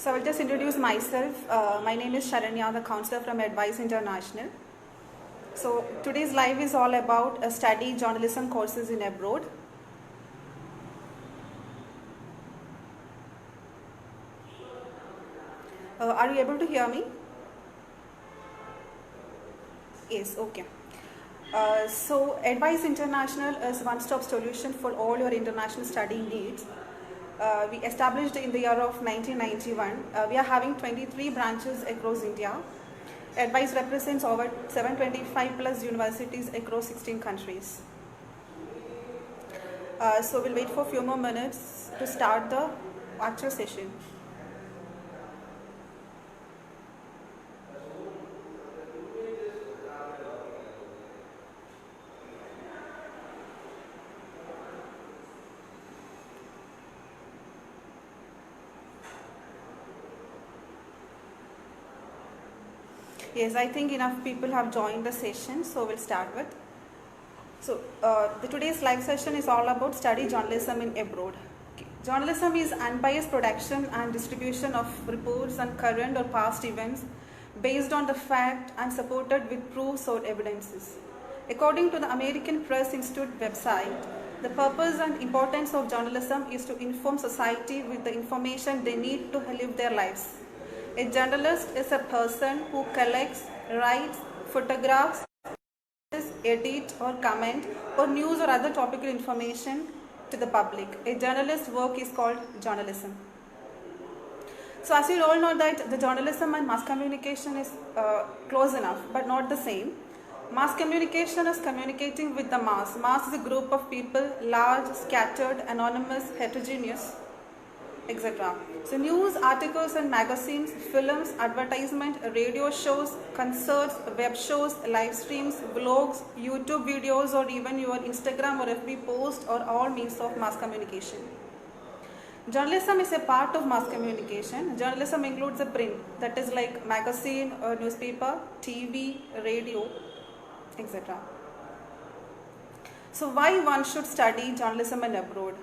So I will just introduce myself. My name is Sharanya, the counselor from Advice International. So today's live is all about study journalism courses in abroad. Are you able to hear me? Yes, okay. So Advice International is one-stop solution for all your international study needs. We established in the year of 1991. We are having 23 branches across India. Advice represents over 725 plus universities across 16 countries. So we'll wait for a few more minutes to start the actual session. Yes, I think enough people have joined the session, so we'll start with. So today's live session is all about study journalism in abroad. Okay. Journalism is unbiased production and distribution of reports on current or past events based on the fact and supported with proofs or evidences. According to the American Press Institute website, the purpose and importance of journalism is to inform society with the information they need to live their lives. A journalist is a person who collects, writes, photographs, edit or comment or news or other topical information to the public. A journalist's work is called journalism. So as you all know that the journalism and mass communication is close enough but not the same. Mass communication is communicating with the mass. Mass is a group of people, large, scattered, anonymous, heterogeneous, etc. So news, articles and magazines, films, advertisement, radio shows, concerts, web shows, live streams, blogs, YouTube videos or even your Instagram or FB post are all means of mass communication. Journalism is a part of mass communication. Journalism includes a print, that is like magazine or newspaper, TV, radio, etc. So why one should study journalism in abroad?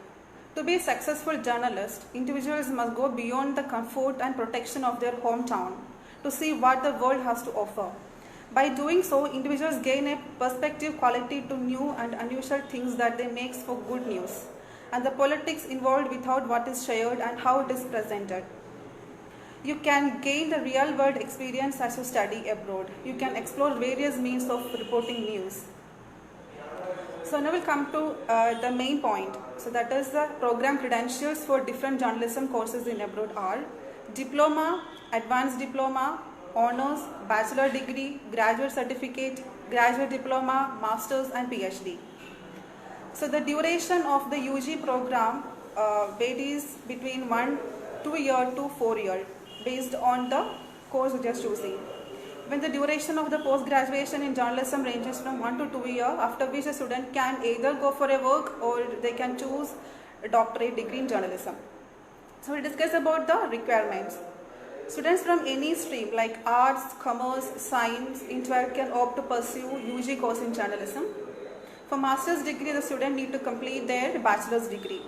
To be a successful journalist, individuals must go beyond the comfort and protection of their hometown to see what the world has to offer. By doing so, individuals gain a perspective quality to new and unusual things that they make for good news, and the politics involved without what is shared and how it is presented. You can gain the real world experience as you study abroad. You can explore various means of reporting news. So now we'll come to the main point. So that is the program credentials for different journalism courses in abroad are diploma, advanced diploma, honors, bachelor degree, graduate certificate, graduate diploma, masters and PhD. So the duration of the UG program varies between 2 year to 4 year based on the course you are choosing. When the duration of the post-graduation in journalism ranges from 1 to 2 years, after which a student can either go for a work or they can choose a doctorate degree in journalism. So we'll discuss about the requirements. Students from any stream like arts, commerce, science, in 12 can opt to pursue UG course in journalism. For master's degree, the student need to complete their bachelor's degree.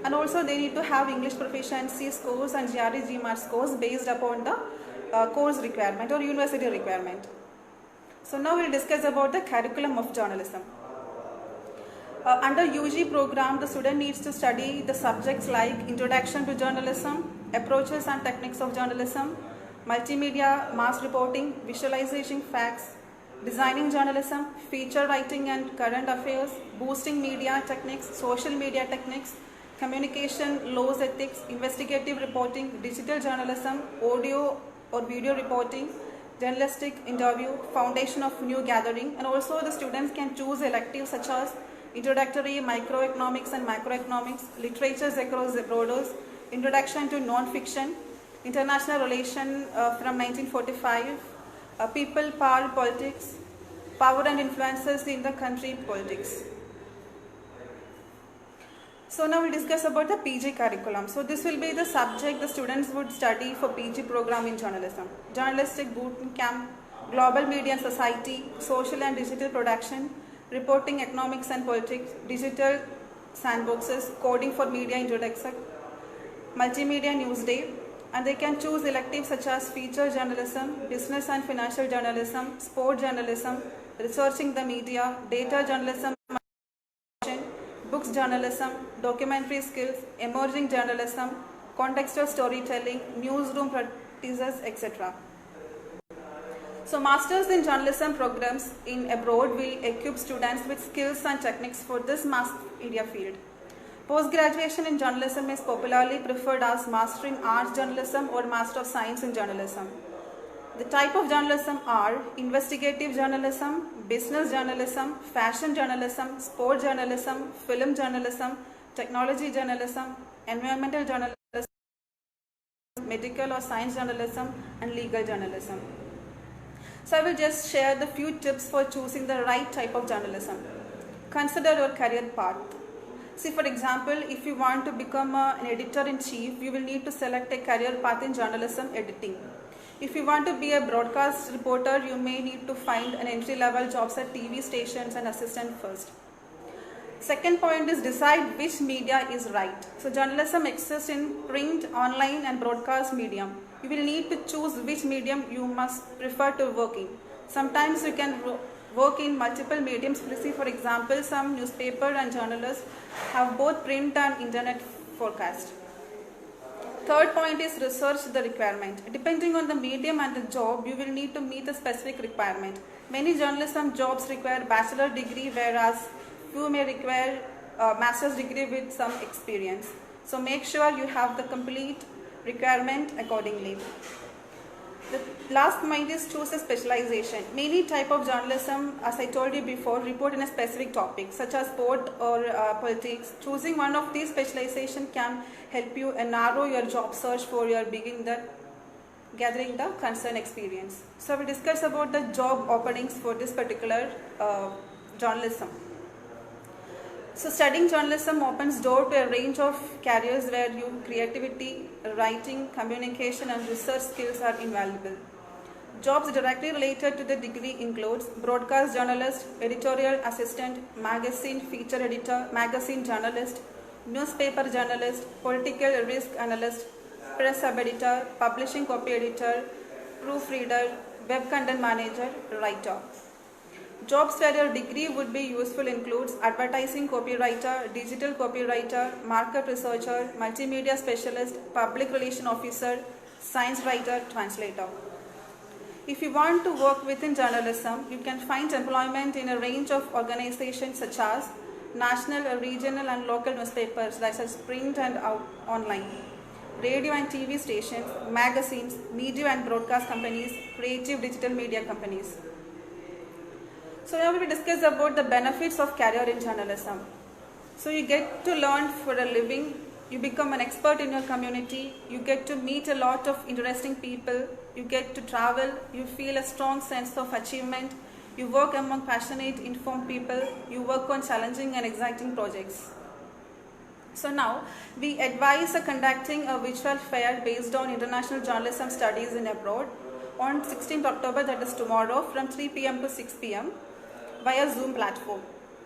And also they need to have English proficiency scores and GRE GMAT scores based upon the course requirement or university requirement. So now we'll discuss about the curriculum of journalism. Under UG program, the student needs to study the subjects like Introduction to Journalism, Approaches and Techniques of Journalism, Multimedia, Mass Reporting, Visualizing Facts, Designing Journalism, Feature Writing and Current Affairs, Boosting Media Techniques, Social Media Techniques, Communication, Laws Ethics, Investigative Reporting, Digital Journalism, Audio or Video Reporting, Journalistic Interview, Foundation of New Gathering, and also the students can choose electives such as Introductory, Microeconomics and Macroeconomics, Literatures across the borders, Introduction to Non-Fiction, International Relation from 1945, People, Power, Politics, Power and Influences in the Country, Politics. So now we'll discuss about the PG curriculum. So this will be the subject the students would study for PG program in journalism. Journalistic boot camp, global media and society, social and digital production, reporting, economics and politics, digital sandboxes, coding for media introduction, multimedia news day, And they can choose electives such as feature journalism, business and financial journalism, sport journalism, researching the media, data journalism, books journalism, documentary skills, emerging journalism, contextual storytelling, newsroom practices, etc. So Masters in Journalism programs in abroad will equip students with skills and techniques for this mass media field. Post-graduation in journalism is popularly preferred as Master in Arts Journalism or Master of Science in Journalism. The type of journalism are investigative journalism, business journalism, fashion journalism, sport journalism, film journalism, technology journalism, environmental journalism, medical or science journalism, and legal journalism. So I will just share the few tips for choosing the right type of journalism. Consider your career path. See, for example, if you want to become an editor-in-chief, you will need to select a career path in journalism editing. If you want to be a broadcast reporter, you may need to find an entry-level jobs at TV stations and assistant first. Second point is decide which media is right. So journalism exists in print, online and broadcast medium. You will need to choose which medium you must prefer to work in. Sometimes you can work in multiple mediums. See, for example, some newspaper and journalists have both print and internet forecast. Third point is research the requirement. Depending on the medium and the job, you will need to meet a specific requirement. Many journalism jobs require bachelor degree, whereas few may require a master's degree with some experience. So make sure you have the complete requirement accordingly. The last point is choose a specialization. Many type of journalism, as I told you before, report in a specific topic such as sport or politics. Choosing one of these specialization can help you narrow your job search for your gathering the concern experience. So we discuss about the job openings for this particular journalism. So studying journalism opens door to a range of careers where your creativity, writing, communication and research skills are invaluable. Jobs directly related to the degree includes broadcast journalist, editorial assistant, magazine feature editor, magazine journalist, newspaper journalist, political risk analyst, press sub-editor, publishing copy editor, proofreader, web content manager, writer. Jobs where your degree would be useful includes advertising copywriter, digital copywriter, market researcher, multimedia specialist, public relation officer, science writer, translator. If you want to work within journalism, you can find employment in a range of organizations such as national, regional and local newspapers, such as print and online, radio and TV stations, magazines, media and broadcast companies, creative digital media companies. So now we will discuss about the benefits of career in journalism. So you get to learn for a living, you become an expert in your community, you get to meet a lot of interesting people, you get to travel, you feel a strong sense of achievement, you work among passionate, informed people, you work on challenging and exciting projects. So now we advise conducting a virtual fair based on international journalism studies in abroad on 16th October, that is tomorrow, from 3 p.m. to 6 p.m. via Zoom platform.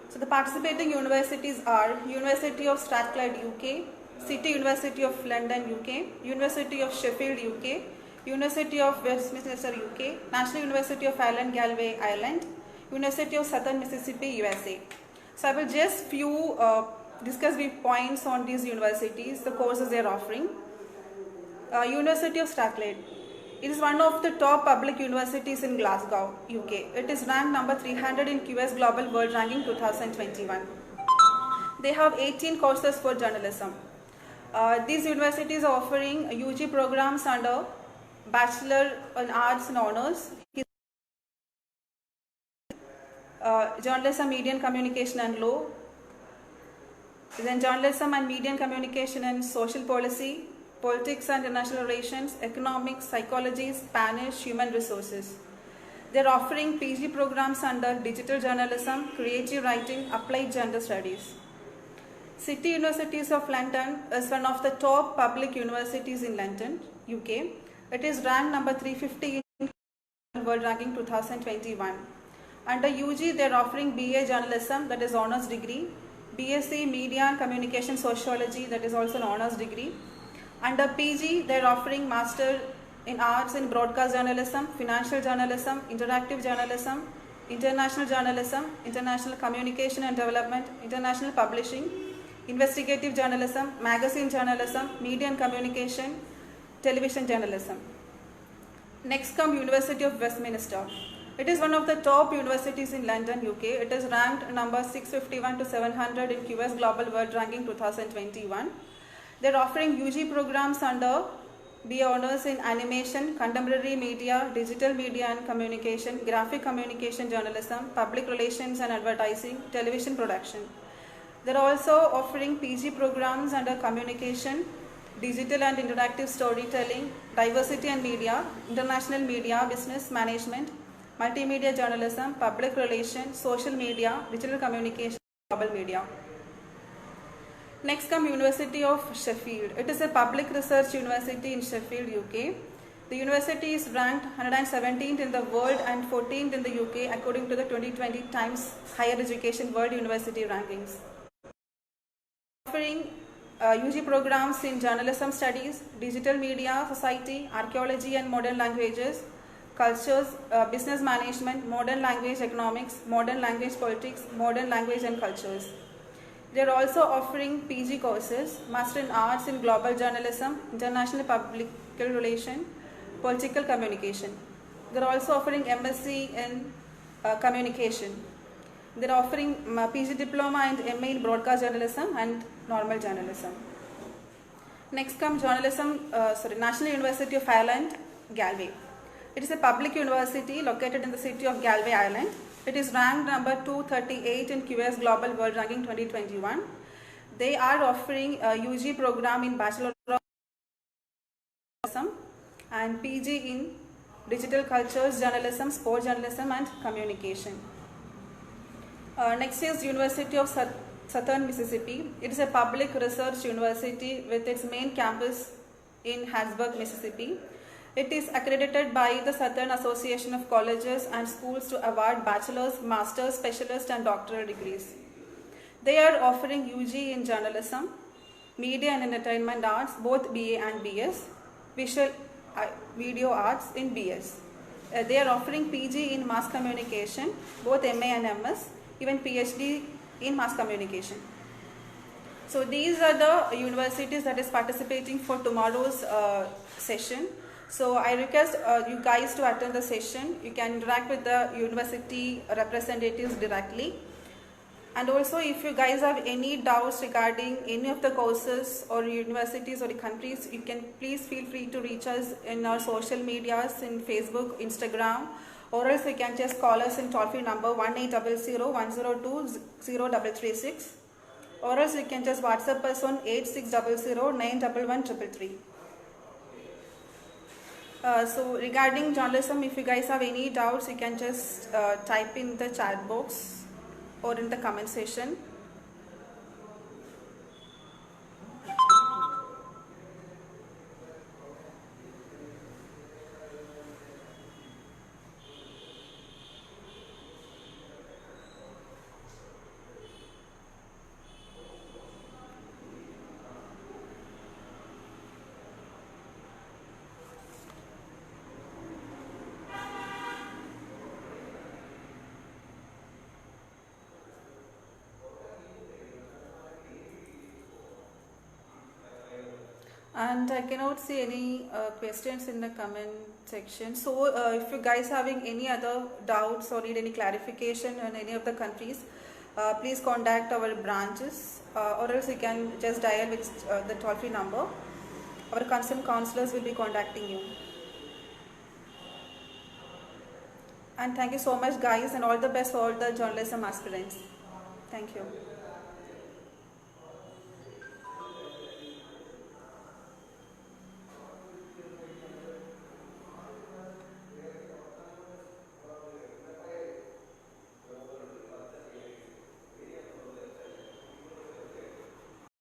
So the participating universities are University of Strathclyde UK, City University of London UK, University of Sheffield UK, University of Westminster UK, National University of Ireland Galway Ireland, University of Southern Mississippi USA. So I will just discuss the points on these universities, the courses they are offering. University of Strathclyde. It is one of the top public universities in Glasgow, UK. It is ranked number 300 in QS Global World Ranking 2021. They have 18 courses for journalism. These universities are offering UG programs under Bachelor in Arts and Honors, Journalism, Media and Communication and Law, then Journalism and Media and Communication and Social Policy, Politics and International Relations, Economics, Psychology, Spanish, Human Resources. They are offering PG programs under Digital Journalism, Creative Writing, Applied Gender Studies. City Universities of London is one of the top public universities in London, UK. It is ranked number 350 in World Ranking 2021. Under UG, they are offering BA Journalism, that is honors degree, BSc Media and Communication Sociology, that is also an honors degree, Under PG, they are offering Master in Arts in Broadcast Journalism, Financial Journalism, Interactive Journalism, International Journalism, International Communication and Development, International Publishing, Investigative Journalism, Magazine Journalism, Media and Communication, Television Journalism. Next come University of Westminster. It is one of the top universities in London, UK. It is ranked number 651 to 700 in QS Global World Ranking 2021. They are offering UG programs under BA Honours in Animation, Contemporary Media, Digital Media and Communication, Graphic Communication Journalism, Public Relations and Advertising, Television Production. They are also offering PG programs under Communication, Digital and Interactive Storytelling, Diversity and Media, International Media, Business Management, Multimedia Journalism, Public Relations, Social Media, Digital Communication, Global Media. Next come University of Sheffield. It is a public research university in Sheffield, UK. The university is ranked 117th in the world and 14th in the UK according to the 2020 Times Higher Education World University Rankings. Offering UG programs in Journalism Studies, Digital Media, Society, Archaeology and Modern Languages, Cultures, Business Management, Modern Language Economics, Modern Language Politics, Modern Language and Cultures. They are also offering PG courses, Master in Arts in Global Journalism, International Public Relations, Political Communication. They are also offering MSc in Communication. They are offering PG Diploma and MA in Broadcast Journalism and Normal Journalism. Next comes National University of Ireland, Galway. It is a public university located in the city of Galway, Ireland. It is ranked number 238 in QS Global World Ranking 2021. They are offering a UG program in Bachelor of Journalism and PG in Digital Cultures, Journalism, Sport Journalism and Communication. Next is University of Southern Mississippi. It is a public research university with its main campus in Harrisburg, Mississippi. It is accredited by the Southern Association of Colleges and Schools to award bachelor's, master's, specialist and doctoral degrees. They are offering UG in Journalism, Media and Entertainment Arts, both BA and BS, Visual Video Arts in BS. They are offering PG in Mass Communication, both MA and MS, even PhD in Mass Communication. So these are the universities that is participating for tomorrow's session. So I request you guys to attend the session. You can interact with the university representatives directly. And also if you guys have any doubts regarding any of the courses or universities or the countries, you can please feel free to reach us in our social medias in Facebook, Instagram, or else you can just call us in toll-free number 1800-102-0336, or else you can just WhatsApp us on 8600-911-333. So regarding journalism, if you guys have any doubts, you can just type in the chat box or in the comment section. And I cannot see any questions in the comment section. So if you guys having any other doubts or need any clarification on any of the countries, please contact our branches or else you can just dial with the toll-free number. Our concerned counselors will be contacting you. And thank you so much guys, and all the best for all the journalism aspirants. Thank you.